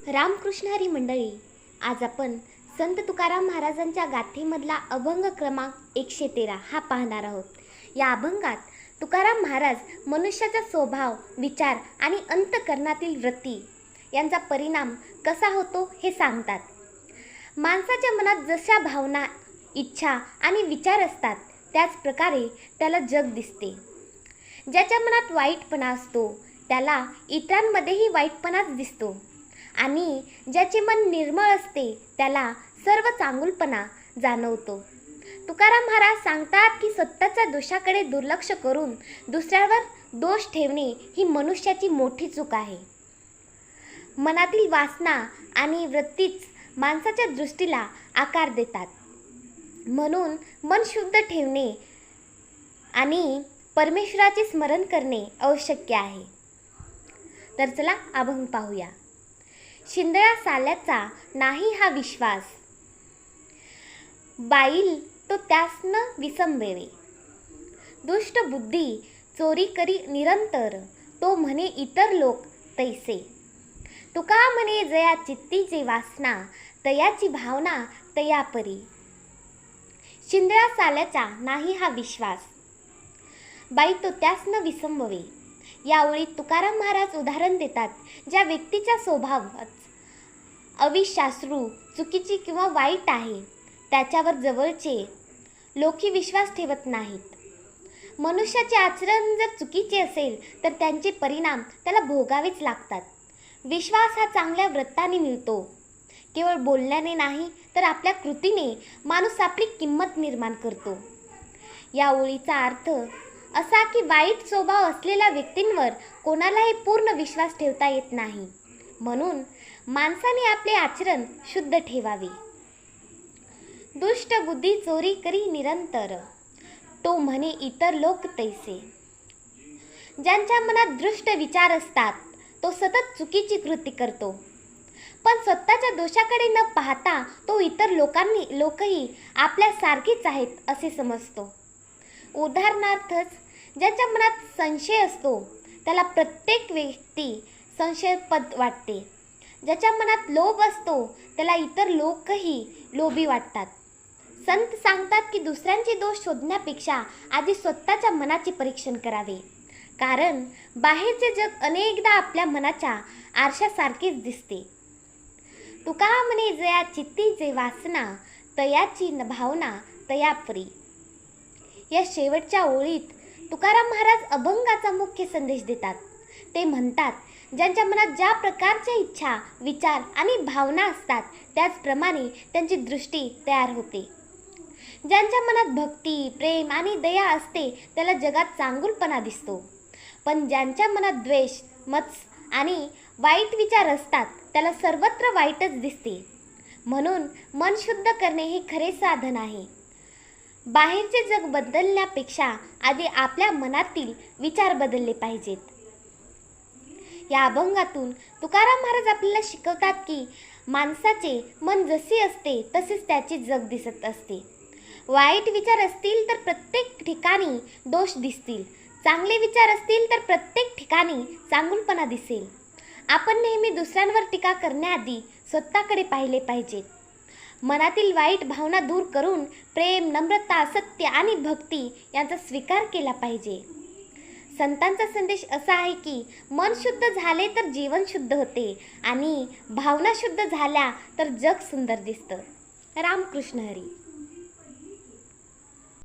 रामकृष्ण हरी मंडळी, आज आपण संत तुकाराम महाराजांच्या गाथेमधला अभंग क्रमांक 113 हा पाहणार आहोत. या अभंगात तुकाराम महाराज मनुष्याचा स्वभाव, विचार आणि अंतःकरणातील वृत्ती यांचा परिणाम कसा होतो हे सांगतात. माणसाच्या मनात जशा भावना, इच्छा आणि विचार असतात त्याच प्रकारे त्याला जग दिसते. ज्याच्या मनात वाईटपणा असतो त्याला इतरांमध्येही वाईटपणाच दिसतो आणि ज्याचे मन निर्मळ असते त्याला सर्व चांगुलपणा जाणवतो. तुकाराम महाराज सांगतात की स्वतःच्या दोषाकडे दुर्लक्ष करून दुसऱ्यावर दोष ठेवणे ही मनुष्याची मोठी चूक आहे. मनातील वासना आणि वृत्तीच माणसाच्या दृष्टीला आकार देतात. म्हणून मन शुद्ध ठेवणे आणि परमेश्वराचे स्मरण करणे आवश्यक आहे. तर चला अभंग पाहूया. शिंदळा साल्याचा नाही हा विश्वास, बाईल तो त्यासनं विसंबवे. दुष्ट बुद्धी चोरी करी निरंतर, तो म्हणे इतर लोक तैसे. तुका म्हणे जया चित्तीची वासना, तयाची भावना तया परी. शिंदळा साल्याचा नाही हा विश्वास, बाई तो त्यासनं विसंबवे. या ओळीत तुकाराम महाराज उदाहरण देतात, ज्या व्यक्तीचा स्वभाव अविश्वासू, चुकीची किंवा वाईट आहे त्याच्यावर जवळचे लोकही विश्वास ठेवत नाहीत. मनुष्याचे आचरण जर चुकीचे असेल तर त्यांचे परिणाम त्याला भोगावेच लागतात. विश्वास हा चांगल्या व्रताने मिळतो. केवळ बोलण्याने नाही तर आपल्या कृतीने माणूस आपली किंमत निर्माण करतो. या ओळीचा अर्थ असा की वाईट स्वभाव असलेल्या व्यक्तींवर कोणालाही पूर्ण विश्वास ठेवता येत नाही. म्हणून माणसाने आपले आचरण शुद्ध ठेवावे. दुष्ट बुद्धी चोरी करी निरंतर, तो म्हणे इतर लोक तैसे. ज्यांच्या मनात दृष्ट विचार असतात तो सतत चुकीची कृती करतो, पण स्वतःच्या दोषाकडे न पाहता तो इतर लोकही आपल्यासारखीच आहेत असे समजतो. उदाहरणार्थच, ज्याच्या मनात संशय असतो त्याला प्रत्येक व्यक्ती संशयास्पद वाटते. ज्याच्या मनात लोभ असतो त्याला इतर लोकही लोभी वाटतात. संत सांगतात की दुसऱ्यांचे दोष शोधण्यापेक्षा आधी स्वतःच्या मनाचे परीक्षण करावे, कारण बाहेरचे जग अनेकदा आपल्या मनाच्या आरशासारखेच दिसते. तुका म्हणे जया चित्तीचे वासना, तयाची भावना तया परी. या शेवटच्या ओळीत तुकाराम महाराज अभंगाचा मुख्य संदेश देतात. ते म्हणतात, ज्यांच्या मनात ज्या प्रकारच्या इच्छा, विचार आणि भावना असतात त्याचप्रमाणे त्यांची दृष्टी तयार होते. ज्यांच्या मनात भक्ती, प्रेम आणि दया असते त्याला जगात चांगुलपणा दिसतो, पण ज्यांच्या मनात द्वेष, मत्सर आणि वाईट विचार असतात त्याला सर्वत्र वाईटच दिसते. म्हणून मन शुद्ध करणे हे खरे साधन आहे. बाहेरचे जग बदलण्यापेक्षा आधी आपल्या मनातील विचार बदलले पाहिजेत. या अभंगातून तुकाराम महाराज आपल्याला शिकवतात की माणसाचे मन जसे असते तसेच त्याचे जग दिसत असते. वाईट विचार असतील तर प्रत्येक ठिकाणी दोष दिसतील, चांगले विचार असतील तर प्रत्येक ठिकाणी चांगुलपणा दिसेल. आपण नेहमी दुसऱ्यांवर टीका करण्याआधी स्वतःकडे पाहिले पाहिजे. मनातील वाईट भावना दूर करून प्रेम, नम्रता, सत्य आणि भक्ती यांचा स्वीकार केला पाहिजे. संतांचा संदेश असा आहे की मन शुद्ध झाले तर जीवन शुद्ध होते आणि भावना शुद्ध झाल्या तर जग सुंदर दिसतं. रामकृष्ण हरी.